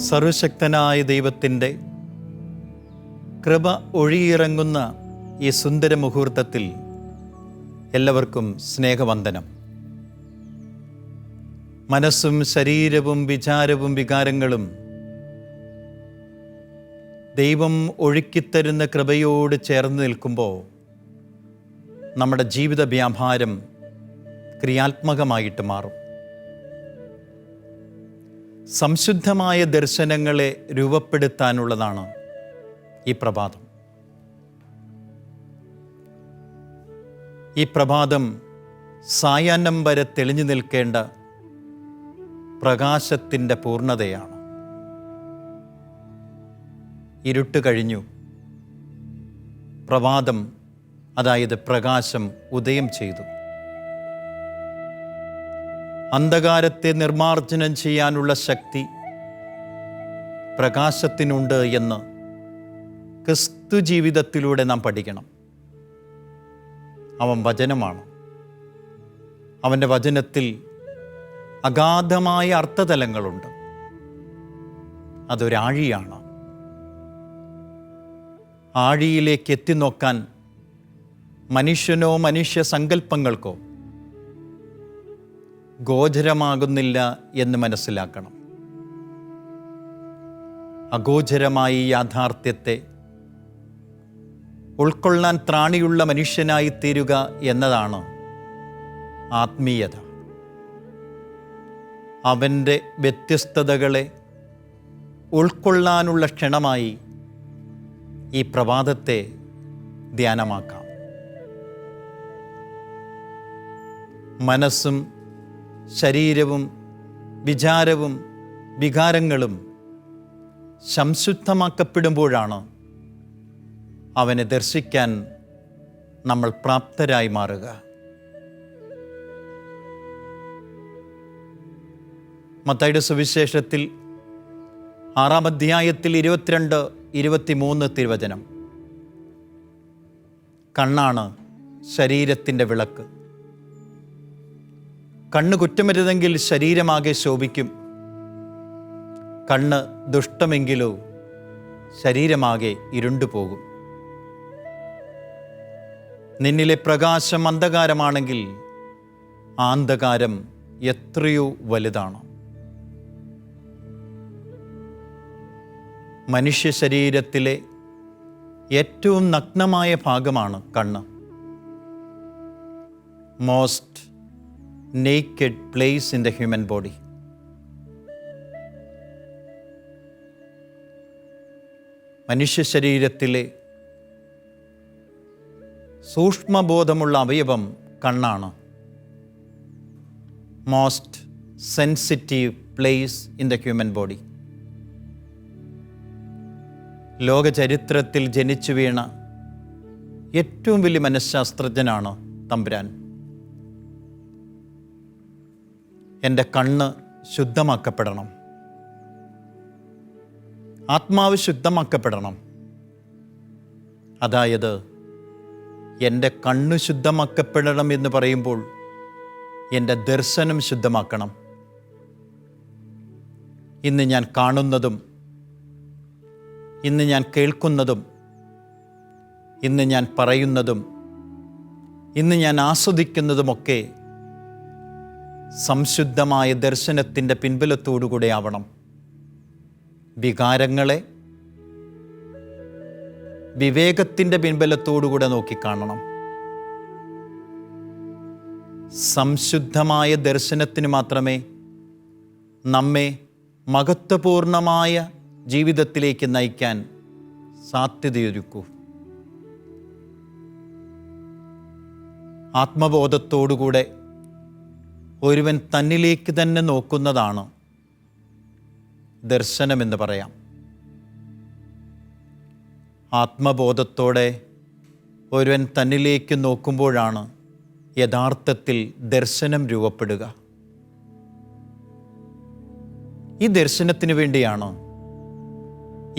സർവശക്തനായ ദൈവത്തിൻ്റെ കൃപ ഒഴുകിയിറങ്ങുന്ന ഈ സുന്ദര മുഹൂർത്തത്തിൽ എല്ലാവർക്കും സ്നേഹവന്ദനം. മനസ്സും ശരീരവും വിചാരവും വികാരങ്ങളും ദൈവം ഒഴുക്കിത്തരുന്ന കൃപയോട് ചേർന്ന് നിൽക്കുമ്പോൾ നമ്മുടെ ജീവിത വ്യാപാരം ക്രിയാത്മകമായിട്ട് മാറും. സംശുദ്ധമായ ദർശനങ്ങളെ രൂപപ്പെടുത്താനുള്ളതാണ് ഈ പ്രഭാതം. ഈ പ്രഭാതം സായാഹ്നം വരെ തെളിഞ്ഞു നിൽക്കേണ്ട പ്രകാശത്തിൻ്റെ പൂർണ്ണതയാണ്. ഇരുട്ട് കഴിഞ്ഞു, പ്രഭാതം അതായത് പ്രകാശം ഉദയം ചെയ്തു. അന്ധകാരത്തെ നിർമ്മാർജ്ജനം ചെയ്യാനുള്ള ശക്തി പ്രകാശത്തിനുണ്ട് എന്ന് ക്രിസ്തു ജീവിതത്തിലൂടെ നാം പഠിക്കണം. അവൻ വചനമാണ്. അവൻ്റെ വചനത്തിൽ അഗാധമായ അർത്ഥതലങ്ങളുണ്ട്. അതൊരാഴിയാണ്. ആഴിയിലേക്ക് എത്തിനോക്കാൻ മനുഷ്യനോ മനുഷ്യ സങ്കല്പങ്ങൾക്കോ ഗോചരമാകുന്നില്ല എന്ന് മനസ്സിലാക്കണം. അഗോചരമായ ഈ യാഥാർത്ഥ്യത്തെ ഉൾക്കൊള്ളാൻ ത്രാണിയുള്ള മനുഷ്യനായി തീരുക എന്നതാണ് ആത്മീയത. അവൻ്റെ വ്യത്യസ്തതകളെ ഉൾക്കൊള്ളാനുള്ള ക്ഷണമായി ഈ പ്രഭാതത്തെ ധ്യാനമാക്കാം. മനസ്സും ശരീരവും വിചാരവും വികാരങ്ങളും സംശുദ്ധമാക്കപ്പെടുമ്പോഴാണ് അവനെ ദർശിക്കാൻ നമ്മൾ പ്രാപ്തരായി മാറുക. മത്തായിയുടെ സുവിശേഷത്തിൽ 6-ാം അധ്യായത്തിൽ 22-23 തിരുവചനം. കണ്ണാണ് ശരീരത്തിൻ്റെ വിളക്ക്. കണ്ണ് കുറ്റമരുതെങ്കിൽ ശരീരമാകെ ശോഭിക്കും. കണ്ണ് ദുഷ്ടമെങ്കിലോ ശരീരമാകെ ഇരുണ്ടുപോകും. നിന്നിലെ പ്രകാശം അന്ധകാരമാണെങ്കിൽ ആ അന്ധകാരം എത്രയോ വലുതാണ്. മനുഷ്യ ശരീരത്തിലെ ഏറ്റവും നഗ്നമായ ഭാഗമാണ് കണ്ണ്. Most naked place in the human body. മനുഷ്യ ശരീരത്തിലെ സൂക്ഷ്മബോധമുള്ള അവയവം കണ്ണാണ്. Most sensitive place in the human body. ലോകചരിത്രത്തിൽ ജനിച്ചു വീണ ഏറ്റവും വലിയ മനഃശാസ്ത്രജ്ഞനാണ് തമ്പുരാൻ. എൻ്റെ കണ്ണ് ശുദ്ധമാക്കപ്പെടണം, ആത്മാവ് ശുദ്ധമാക്കപ്പെടണം. അതായത് എൻ്റെ കണ്ണ് ശുദ്ധമാക്കപ്പെടണം എന്ന് പറയുമ്പോൾ എൻ്റെ ദർശനം ശുദ്ധമാക്കണം. ഇന്ന് ഞാൻ കാണുന്നതും ഇന്ന് ഞാൻ കേൾക്കുന്നതും ഇന്ന് ഞാൻ പറയുന്നതും ഇന്ന് ഞാൻ ആസ്വദിക്കുന്നതുമൊക്കെ സംശുദ്ധമായ ദർശനത്തിൻ്റെ പിൻബലത്തോടുകൂടെ ആവണം. വികാരങ്ങളെ വിവേകത്തിൻ്റെ പിൻബലത്തോടുകൂടെ നോക്കിക്കാണണം. സംശുദ്ധമായ ദർശനത്തിന് മാത്രമേ നമ്മെ മഹത്വപൂർണമായ ജീവിതത്തിലേക്ക് നയിക്കാൻ സാധ്യതയൊരുക്കൂ. ആത്മബോധത്തോടുകൂടെ ഒരുവൻ തന്നിലേക്ക് തന്നെ നോക്കുന്നതാണ് ദർശനമെന്ന് പറയാം. ആത്മബോധത്തോടെ ഒരുവൻ തന്നിലേക്ക് നോക്കുമ്പോഴാണ് യഥാർത്ഥത്തിൽ ദർശനം രൂപപ്പെടുക. ഈ ദർശനത്തിന് വേണ്ടിയാണ്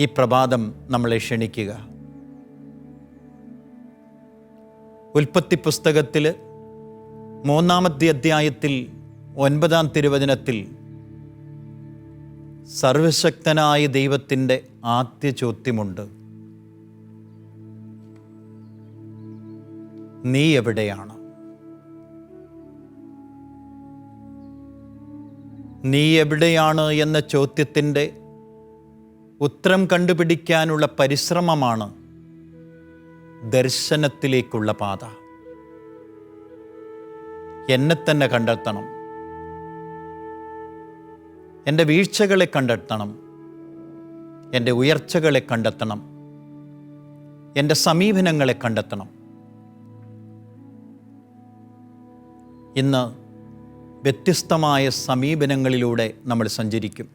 ഈ പ്രഭാതം നമ്മളെ ക്ഷണിക്കുക. ഉൽപ്പത്തി പുസ്തകത്തിൽ 3-ാമത്തെ അധ്യായത്തിൽ 9-ാം തിരുവചനത്തിൽ സർവശക്തനായ ദൈവത്തിൻ്റെ ആദ്യ ചോദ്യമുണ്ട്: നീ എവിടെയാണ്? നീ എവിടെയാണ് എന്ന ചോദ്യത്തിൻ്റെ ഉത്തരം കണ്ടുപിടിക്കാനുള്ള പരിശ്രമമാണ് ദർശനത്തിലേക്കുള്ള പാത. എന്നെ തന്നെ കണ്ടെത്തണം, എൻ്റെ വീഴ്ചകളെ കണ്ടെത്തണം, എൻ്റെ ഉയർച്ചകളെ കണ്ടെത്തണം, എൻ്റെ സമീപനങ്ങളെ കണ്ടെത്തണം. ഇന്ന് വ്യത്യസ്തമായ സമീപനങ്ങളിലൂടെ നമ്മൾ സഞ്ചരിക്കും.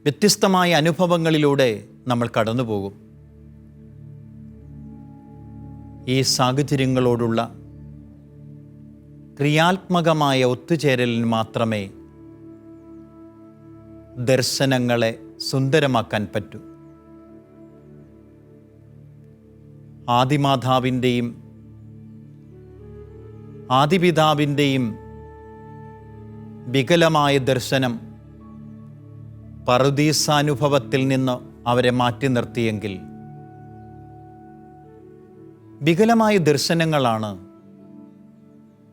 വ്യത്യസ്തമായ അനുഭവങ്ങളിലൂടെ നമ്മൾ കടന്നു പോകും. ഈ സാഹചര്യങ്ങളോടുള്ള ക്രിയാത്മകമായ ഒത്തുചേരലിന് മാത്രമേ ദർശനങ്ങളെ സുന്ദരമാക്കാൻ പറ്റൂ. ആദിമാതാവിൻ്റെയും ആദിപിതാവിൻ്റെയും വികലമായ ദർശനം പറുദീസാനുഭവത്തിൽ നിന്ന് അവരെ മാറ്റി നിർത്തിയെങ്കിൽ, വികലമായ ദർശനങ്ങളാണ്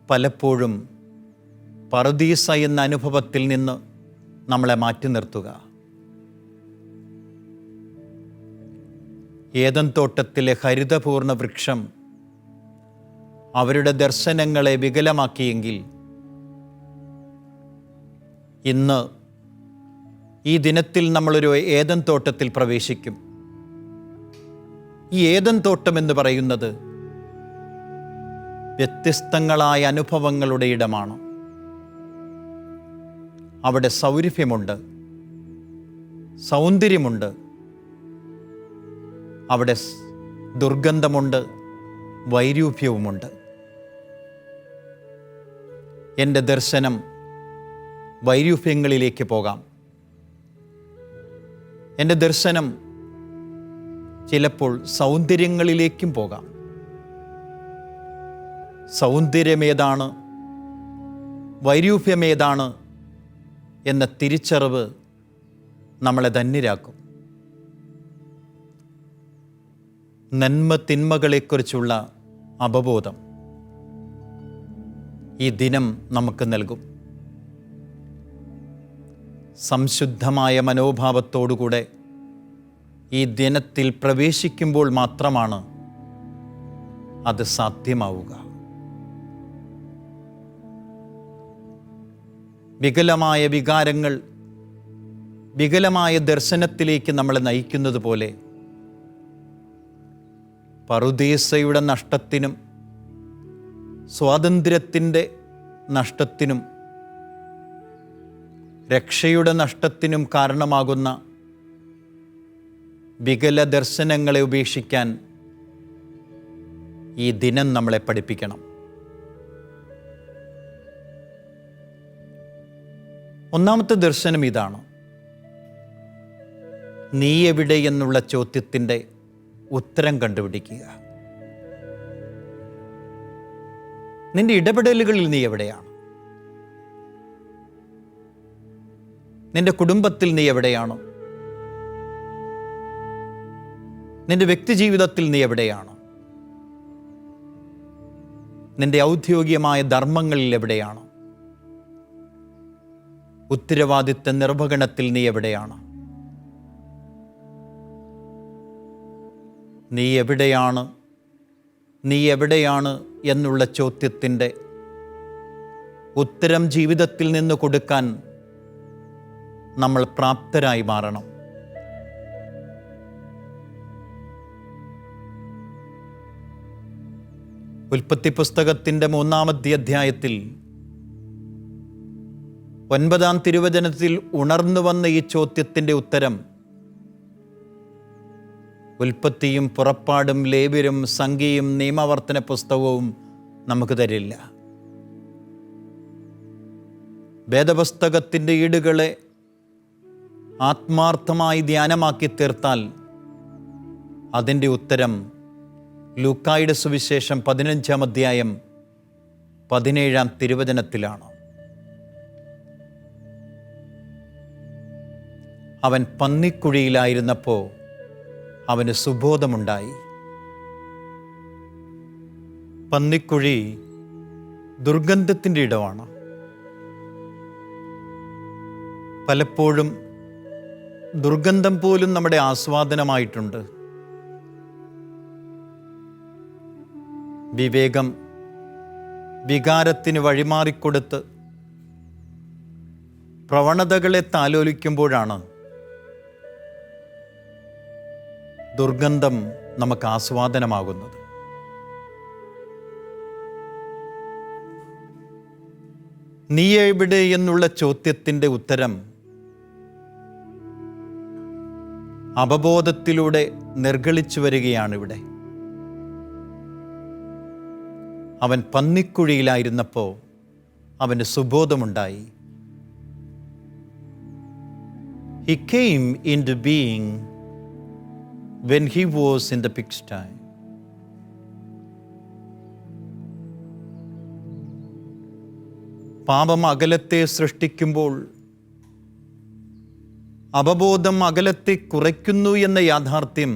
പലപ്പോഴും പറുദീസ എന്ന അനുഭവത്തിൽ നിന്ന് നമ്മളെ മാറ്റി നിർത്തുക. ഏദൻ തോട്ടത്തിലെ ഹരിതപൂർണ്ണ വൃക്ഷം അവരുടെ ദർശനങ്ങളെ വികലമാക്കിയെങ്കിൽ, ഇന്ന് ഈ ദിനത്തിൽ നമ്മളൊരു ഏദൻ തോട്ടത്തിൽ പ്രവേശിക്കും. ഈ ഏദൻ തോട്ടം എന്ന് പറയുന്നത് വ്യത്യസ്തങ്ങളായ അനുഭവങ്ങളുടെ ഇടമാണ്. അവിടെ സൗരഭ്യമുണ്ട്, സൗന്ദര്യമുണ്ട്, അവിടെ ദുർഗന്ധമുണ്ട്, വൈരൂപ്യവുമുണ്ട്. എൻ്റെ ദർശനം വൈരൂപ്യങ്ങളിലേക്ക് പോകാം. എൻ്റെ ദർശനം ചിലപ്പോൾ സൗന്ദര്യങ്ങളിലേക്കും പോകാം. സൗന്ദര്യമേതാണ്, വൈരൂപ്യമേതാണ് എന്ന തിരിച്ചറിവ് നമ്മളെ ധന്യരാക്കും. നന്മ തിന്മകളെക്കുറിച്ചുള്ള അവബോധം ഈ ദിനം നമുക്ക് നൽകും. സംശുദ്ധമായ മനോഭാവത്തോടുകൂടെ ഈ ദിനത്തിൽ പ്രവേശിക്കുമ്പോൾ മാത്രമാണ് അത് സാധ്യമാവുക. വികലമായ വികാരങ്ങൾ വികലമായ ദർശനത്തിലേക്ക് നമ്മളെ നയിക്കുന്നത് പോലെ, പറുദീസയുടെ നഷ്ടത്തിനും സ്വാതന്ത്ര്യത്തിൻ്റെ നഷ്ടത്തിനും രക്ഷയുടെ നഷ്ടത്തിനും കാരണമാകുന്ന വികല ദർശനങ്ങളെ ഉപേക്ഷിക്കാൻ ഈ ദിനം നമ്മളെ പഠിപ്പിക്കണം. ഒന്നാമത്തെ ദർശനം ഇതാണ്: നീ എവിടെ എന്നുള്ള ചോദ്യത്തിൻ്റെ ഉത്തരം കണ്ടുപിടിക്കുക. നിന്റെ ഇടപെടലുകളിൽ നീ എവിടെയാണ്? നിന്റെ കുടുംബത്തിൽ നീ എവിടെയാണ്? നിന്റെ വ്യക്തിജീവിതത്തിൽ നീ എവിടെയാണ്? നിന്റെ ഔദ്യോഗികമായ ധർമ്മങ്ങളിൽ എവിടെയാണ്? ഉത്തരവാദിത്ത നിർവഹണത്തിൽ നീ എവിടെയാണ്? നീ എവിടെയാണ്, നീ എവിടെയാണ് എന്നുള്ള ചോദ്യത്തിൻ്റെ ഉത്തരം ജീവിതത്തിൽ നിന്ന് കൊടുക്കാൻ നമ്മൾ പ്രാപ്തരായി മാറണം. ഉൽപ്പത്തി പുസ്തകത്തിൻ്റെ 3-ാമത്തെ അധ്യായത്തിൽ 9-ാം തിരുവചനത്തിൽ ഉണർന്നു വന്ന ഈ ചോദ്യത്തിൻ്റെ ഉത്തരം ഉൽപ്പത്തിയും പുറപ്പാടും ലേവ്യരും സംഖ്യയും നിയമവർത്തന പുസ്തകവും നമുക്ക് തരില്ല. വേദപുസ്തകത്തിൻ്റെ ഈടുകളെ ആത്മാർത്ഥമായി ധ്യാനമാക്കി തീർത്താൽ അതിൻ്റെ ഉത്തരം ലൂക്കായുടെ സുവിശേഷം 15-ാം അധ്യായം 17-ാം തിരുവചനത്തിലാണ്. അവൻ പന്നിക്കുഴിയിലായിരുന്നപ്പോൾ അവന് സുബോധമുണ്ടായി. പന്നിക്കുഴി ദുർഗന്ധത്തിൻ്റെ ഇടമാണ്. പലപ്പോഴും ദുർഗന്ധം പോലും നമ്മുടെ ആസ്വാദനമായിട്ടുണ്ട്. വിവേകം വികാരത്തിന് വഴിമാറിക്കൊടുത്ത് പ്രവണതകളെ താലോലിക്കുമ്പോഴാണ് ദുർഗന്ധം നമുക്ക് ആസ്വാദനമാകുന്നത്. നീ എവിടെ എന്നുള്ള ചോദ്യത്തിൻ്റെ ഉത്തരം അവബോധത്തിലൂടെ നിർഗളിച്ചു വരികയാണിവിടെ. അവൻ പന്നിക്കുഴിയിലായിരുന്നപ്പോൾ അവന് സുബോധമുണ്ടായി. He came into being when he was in the pigsty. പാപം അകലത്തെ സൃഷ്ടിക്കുമ്പോൾ അവബോധം അകലത്തെ കുറയ്ക്കുന്നു എന്ന യാഥാർത്ഥ്യം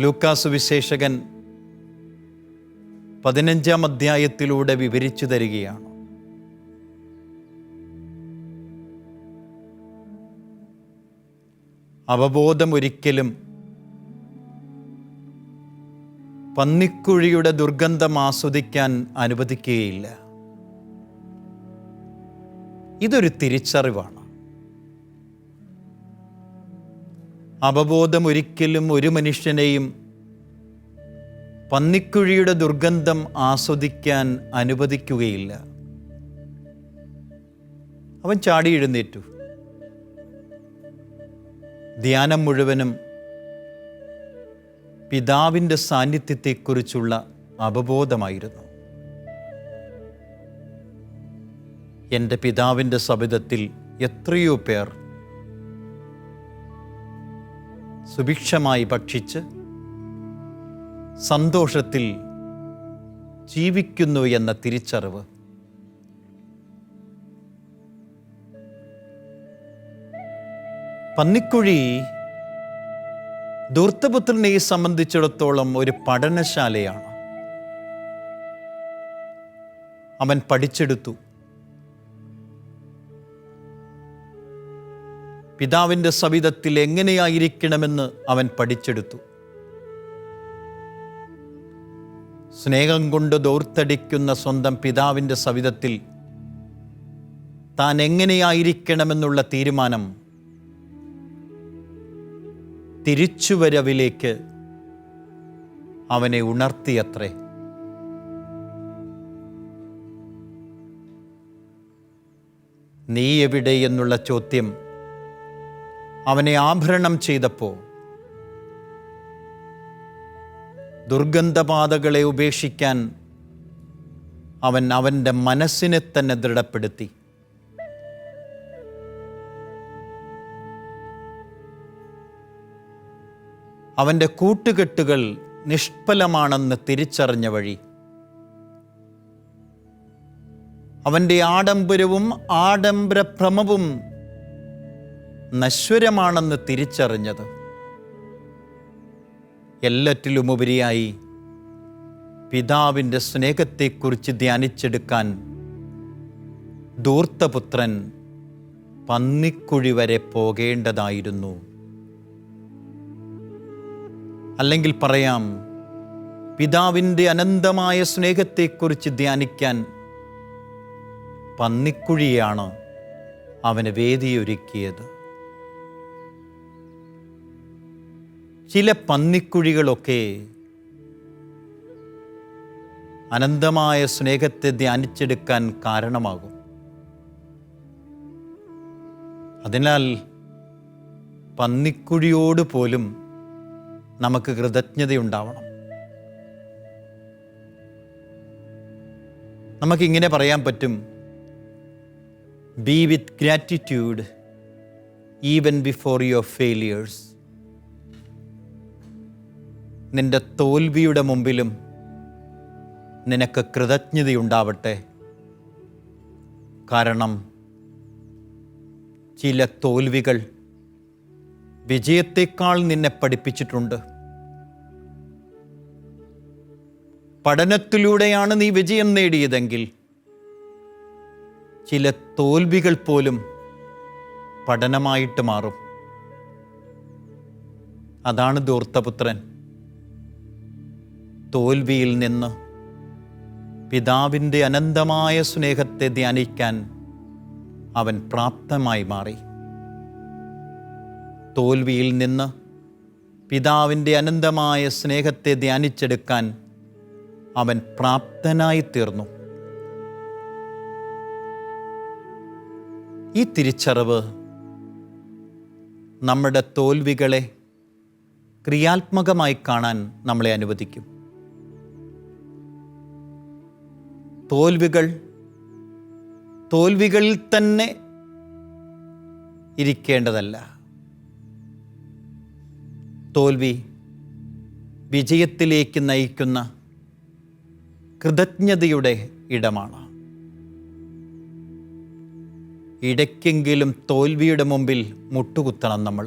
ലൂക്കാ സുവിശേഷകൻ 15-ാം അധ്യായത്തിലൂടെ വിവരിച്ചു തരികയാണ്. അവബോധം ഒരിക്കലും പന്നിക്കുഴിയുടെ ദുർഗന്ധം ആസ്വദിക്കാൻ അനുവദിക്കുകയില്ല. ഇതൊരു തിരിച്ചറിവാണ്. അവബോധം ഒരിക്കലും ഒരു മനുഷ്യനെയും പന്നിക്കുഴിയുടെ ദുർഗന്ധം ആസ്വദിക്കാൻ അനുവദിക്കുകയില്ല. അവൻ ചാടി എഴുന്നേറ്റു. ധ്യാനം മുഴുവനും പിതാവിൻ്റെ സാന്നിധ്യത്തെക്കുറിച്ചുള്ള അവബോധമായിരുന്നു. എൻ്റെ പിതാവിൻ്റെ സവിധത്തിൽ എത്രയോ പേർ സുഭിക്ഷമായി ഭക്ഷിച്ച് സന്തോഷത്തിൽ ജീവിക്കുന്നു എന്ന തിരിച്ചറിവ്. പന്നിക്കുഴി ധൂർത്തപുത്രനെ സംബന്ധിച്ചിടത്തോളം ഒരു പഠനശാലയാണ്. അവൻ പഠിച്ചെടുത്തു. പിതാവിൻ്റെ സവിധത്തിൽ എങ്ങനെയായിരിക്കണമെന്ന് അവൻ പഠിച്ചെടുത്തു. സ്നേഹം കൊണ്ട് ദൗർത്തടിക്കുന്ന സ്വന്തം പിതാവിൻ്റെ സവിധത്തിൽ താൻ എങ്ങനെയായിരിക്കണമെന്നുള്ള തീരുമാനം തിരിച്ചുവരവിലേക്ക് അവനെ ഉണർത്തിയത്രേ. നീ എവിടെ എന്നുള്ള ചോദ്യം അവനെ ആഭരണം ചെയ്തപ്പോൾ ദുർഗന്ധപാതകളെ ഉപേക്ഷിക്കാൻ അവൻ അവൻ്റെ മനസ്സിനെ തന്നെ ദൃഢപ്പെടുത്തി. അവൻ്റെ കൂട്ടുകെട്ടുകൾ നിഷ്ഫലമാണെന്ന് തിരിച്ചറിഞ്ഞ വഴി, അവൻ്റെ ആഡംബരവും ആഡംബരഭ്രമവും നശ്വരമാണെന്ന് തിരിച്ചറിഞ്ഞത്, എല്ലാറ്റിലുമുപരിയായി പിതാവിൻ്റെ സ്നേഹത്തെക്കുറിച്ച് ധ്യാനിച്ചെടുക്കാൻ ധൂർത്തപുത്രൻ പന്നിക്കുഴി വരെ പോകേണ്ടതായിരുന്നു. അല്ലെങ്കിൽ പറയാം, പിതാവിൻ്റെ അനന്തമായ സ്നേഹത്തെക്കുറിച്ച് ധ്യാനിക്കാൻ പന്നിക്കുഴിയാണ് അവന് വേദിയൊരുക്കിയത്. ചില പന്നിക്കുഴികളൊക്കെ അനന്തമായ സ്നേഹത്തെ ധ്യാനിച്ചെടുക്കാൻ കാരണമാകും. അതിനാൽ പന്നിക്കുഴിയോട് പോലും നമുക്ക് കൃതജ്ഞതയുണ്ടാവണം. നമുക്കിങ്ങനെ പറയാൻ പറ്റും, B with gratitude even before your failures. നിന്റെ തോൽവിയുടെ മുമ്പിലും നിനക്ക് കൃതജ്ഞതയുണ്ടാവട്ടെ. കാരണം ചില തോൽവികൾ വിജയത്തേക്കാൾ നിന്നെ പഠിപ്പിച്ചിട്ടുണ്ട്. പഠനത്തിലൂടെയാണ് നീ വിജയം നേടിയതെങ്കിൽ ചില തോൽവികൾ പോലും പഠനമായിട്ട് മാറും. അതാണ് ധൂർത്തപുത്രൻ. തോൽവിയിൽ നിന്ന് പിതാവിൻ്റെ അനന്തമായ സ്നേഹത്തെ ധ്യാനിക്കാൻ അവൻ പ്രാപ്തമായി മാറി. തോൽവിയിൽ നിന്ന് പിതാവിൻ്റെ അനന്തമായ സ്നേഹത്തെ ധ്യാനിച്ചെടുക്കാൻ അവൻ പ്രാപ്തനായി തീർന്നു. ഈ തിരിച്ചറിവ് നമ്മുടെ തോൽവികളെ ക്രിയാത്മകമായി കാണാൻ നമ്മളെ അനുവദിക്കും. തോൽവികളിൽ തന്നെ ഇരിക്കേണ്ടതല്ല. തോൽവി വിജയത്തിലേക്ക് നയിക്കുന്ന കൃതജ്ഞതയുടെ ഇടമാണ്. ഇടയ്ക്കെങ്കിലും തോൽവിയുടെ മുമ്പിൽ മുട്ടുകുത്തണം നമ്മൾ.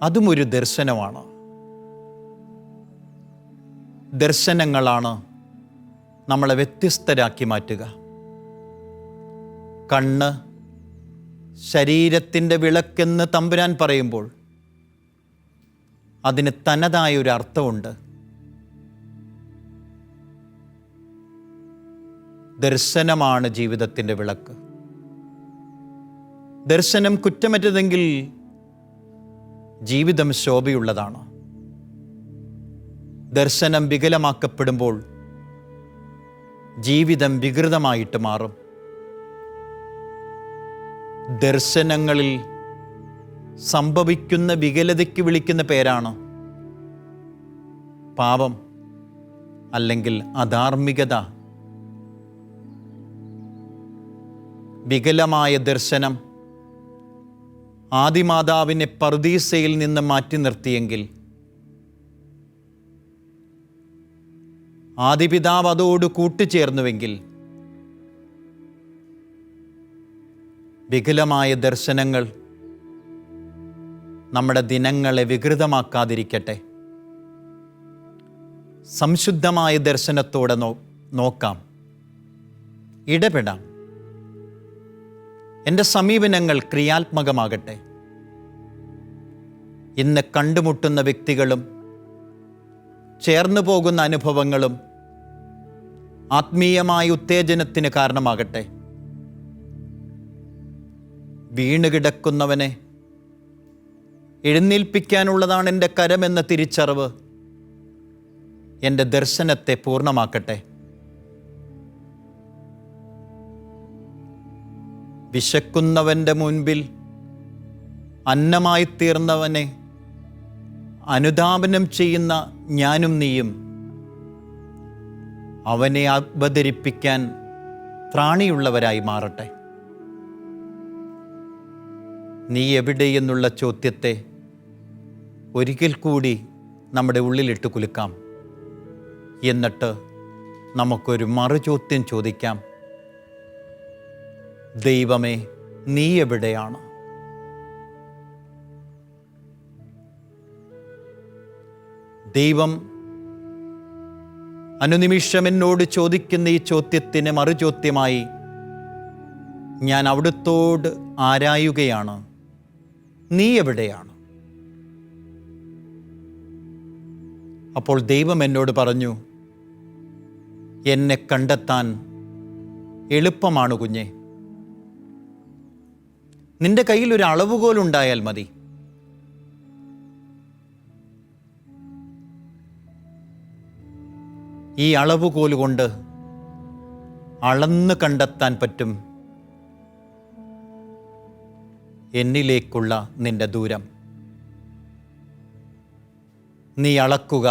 അതും ഒരു ദർശനമാണ്. ദർശനങ്ങളാണ് നമ്മളെ വ്യത്യസ്തരാക്കി മാറ്റുക. കണ്ണ് ശരീരത്തിൻ്റെ വിളക്കെന്ന് തമ്പുരാൻ പറയുമ്പോൾ അതിന് തനതായൊരു അർത്ഥമുണ്ട്. ദർശനമാണ് ജീവിതത്തിൻ്റെ വിളക്ക്. ദർശനം കുറ്റമറ്റതെങ്കിൽ ജീവിതം ശോഭയുള്ളതാണ്. ദർശനം വികലമാക്കപ്പെടുമ്പോൾ ജീവിതം വികൃതമായിട്ട് മാറും. ദർശനങ്ങളിൽ സംഭവിക്കുന്ന വികലതയ്ക്ക് വിളിക്കുന്ന പേരാണ് പാപം അല്ലെങ്കിൽ അധാർമികത. വികലമായ ദർശനം ആദിമാതാവിനെ പറുദീസയിൽ നിന്ന് മാറ്റി നിർത്തിയെങ്കിൽ ആദിപിതാവ് അതോട് കൂട്ടുചേർന്നുവെങ്കിൽ വികലമായ ദർശനങ്ങൾ നമ്മുടെ ദിനങ്ങളെ വികൃതമാക്കാതിരിക്കട്ടെ. സംശുദ്ധമായ ദർശനത്തോടെ നോക്കാം, ഇടപെടാം. എൻ്റെ സമീപനങ്ങൾ ക്രിയാത്മകമാകട്ടെ. ഇന്ന് കണ്ടുമുട്ടുന്ന വ്യക്തികളും ചേർന്നു പോകുന്ന അനുഭവങ്ങളും ആത്മീയമായ ഉത്തേജനത്തിന് കാരണമാകട്ടെ. വീണുകിടക്കുന്നവനെ എഴുന്നേൽപ്പിക്കാനുള്ളതാണ് എൻ്റെ കരമെന്ന തിരിച്ചറിവ് എൻ്റെ ദർശനത്തെ പൂർണ്ണമാക്കട്ടെ. വിശക്കുന്നവൻ്റെ മുൻപിൽ അന്നമായി തീർന്നവനെ അനുധാപനം ചെയ്യുന്ന ഞാനും നീയും അവനെ അവതരിപ്പിക്കാൻ ത്രാണിയുള്ളവരായി മാറട്ടെ. നീ എവിടെയെന്നുള്ള ചോദ്യത്തെ ഒരിക്കൽ കൂടി നമ്മുടെ ഉള്ളിലിട്ട് കുലുക്കാം. എന്നിട്ട് നമുക്കൊരു മറുചോദ്യം ചോദിക്കാം. ദൈവമേ, നീ എവിടെയാണ്? ദൈവം അനുനിമിഷം എന്നോട് ചോദിക്കുന്ന ഈ ചോദ്യത്തിന് മറുചോദ്യമായി ഞാൻ അവിടുത്തോട് ആരായുകയാണ്, നീ എവിടെയാണ്? അപ്പോൾ ദൈവം എന്നോട് പറഞ്ഞു, എന്നെ കണ്ടെത്താൻ എളുപ്പമാണ് കുഞ്ഞെ. നിന്റെ കയ്യിൽ ഒരു അളവുകോലുണ്ടായാൽ മതി. ഈ അളവുകോല് കൊണ്ട് അളന്ന് കണ്ടെത്താൻ പറ്റും എന്നിലേക്കുള്ള നിന്റെ ദൂരം. നീ അളക്കുക.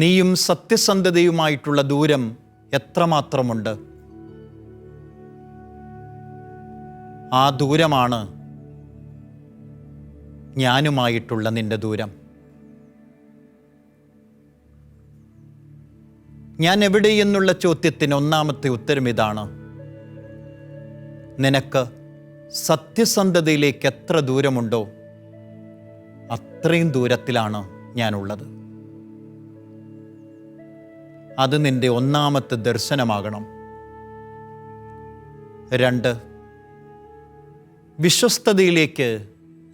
നീയും സത്യസന്ധതയുമായിട്ടുള്ള ദൂരം എത്രമാത്രമുണ്ട്? ആ ദൂരമാണ് ഞാനുമായിട്ടുള്ള നിന്റെ ദൂരം. ഞാൻ എവിടെയെന്നുള്ള ചോദ്യത്തിന് ഒന്നാമത്തെ ഉത്തരം ഇതാണ്: നിനക്ക് സത്യസന്ധതയിലേക്ക് എത്ര ദൂരമുണ്ടോ അത്രയും ദൂരത്തിലാണ് ഞാനുള്ളത്. അത് നിന്റെ ഒന്നാമത്തെ ദർശനമാകണം. 2, വിശ്വസ്തതയിലേക്ക്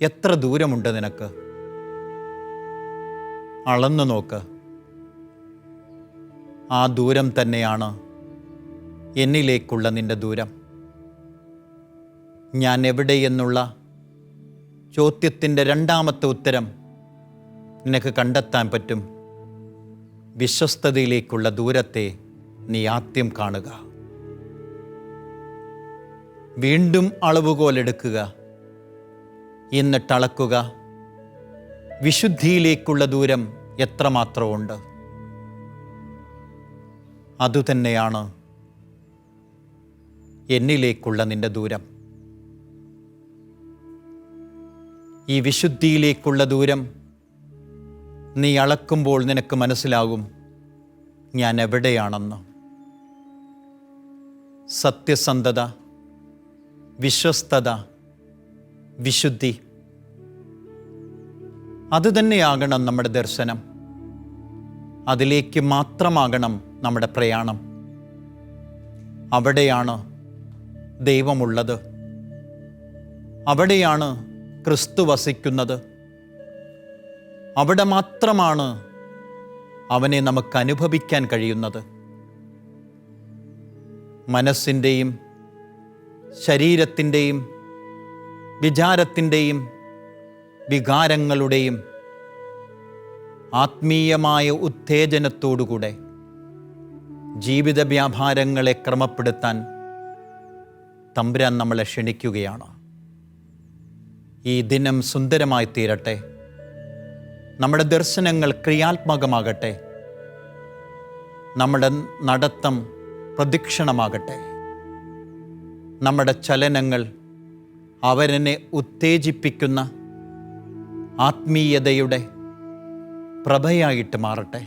എത്ര ദൂരമുണ്ട് നിനക്ക്? അളന്നു നോക്ക്. ആ ദൂരം തന്നെയാണ് എന്നിലേക്കുള്ള നിന്റെ ദൂരം. ഞാൻ എവിടെയെന്നുള്ള ചോദ്യത്തിൻ്റെ രണ്ടാമത്തെ ഉത്തരം നിനക്ക് കണ്ടെത്താൻ പറ്റും. വിശ്വസ്തതയിലേക്കുള്ള ദൂരത്തെ നീ ആദ്യം കാണുക. വീണ്ടും അളവുകോലെടുക്കുക. എന്നിട്ട് അളക്കുക. വിശുദ്ധിയിലേക്കുള്ള ദൂരം എത്രമാത്രമുണ്ട്. അതുതന്നെയാണ് എന്നിലേക്കുള്ള നിന്റെ ദൂരം. ഈ വിശുദ്ധിയിലേക്കുള്ള ദൂരം നീ അളക്കുമ്പോൾ നിനക്ക് മനസ്സിലാകും ഞാൻ എവിടെയാണെന്ന്. സത്യസന്ധത, വിശ്വസ്തത, വിശുദ്ധി, അതുതന്നെയാകണം നമ്മുടെ ദർശനം. അതിലേക്ക് മാത്രമാകണം നമ്മുടെ പ്രയാണം. അവിടെയാണ് ദൈവമുള്ളത്. അവിടെയാണ് ക്രിസ്തു വസിക്കുന്നത്. അവിടെ മാത്രമാണ് അവനെ നമുക്ക് അനുഭവിക്കാൻ കഴിയുന്നത്. മനസ്സിൻ്റെയും ശരീരത്തിൻ്റെയും വിചാരത്തിൻ്റെയും വികാരങ്ങളുടെയും ആത്മീയമായ ഉത്തേജനത്തോടുകൂടെ ജീവിത വ്യാപാരങ്ങളെ ക്രമപ്പെടുത്താൻ തമ്പുരാൻ നമ്മളെ ക്ഷണിക്കുകയാണ്. ഈ ദിനം സുന്ദരമായി തീരട്ടെ. നമ്മുടെ ദർശനങ്ങൾ ക്രിയാത്മകമാകട്ടെ. നമ്മുടെ നടത്തം പ്രദക്ഷിണമാകട്ടെ. നമ്മുടെ ചലനങ്ങൾ അവരനെ ഉത്തേജിപ്പിക്കുന്ന ആത്മീയതയുടെ പ്രഭയായിട്ട് മാറട്ടെ.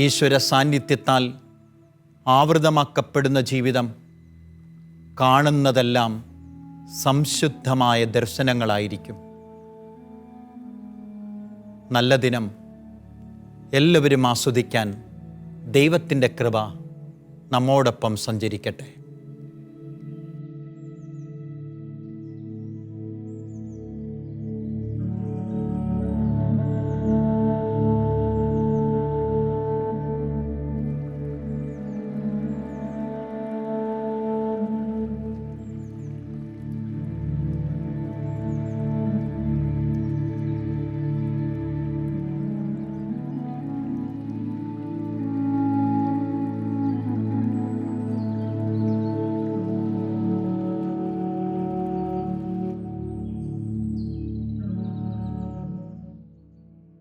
ഈശ്വര സാന്നിധ്യത്താൽ ആവൃതമാക്കപ്പെടുന്ന ജീവിതം കാണുന്നതെല്ലാം സംശുദ്ധമായ ദർശനങ്ങളായിരിക്കും. നല്ല ദിനം എല്ലാവരും ആസ്വദിക്കാൻ ദൈവത്തിൻ്റെ കൃപ നമ്മോടൊപ്പം സഞ്ചരിക്കട്ടെ.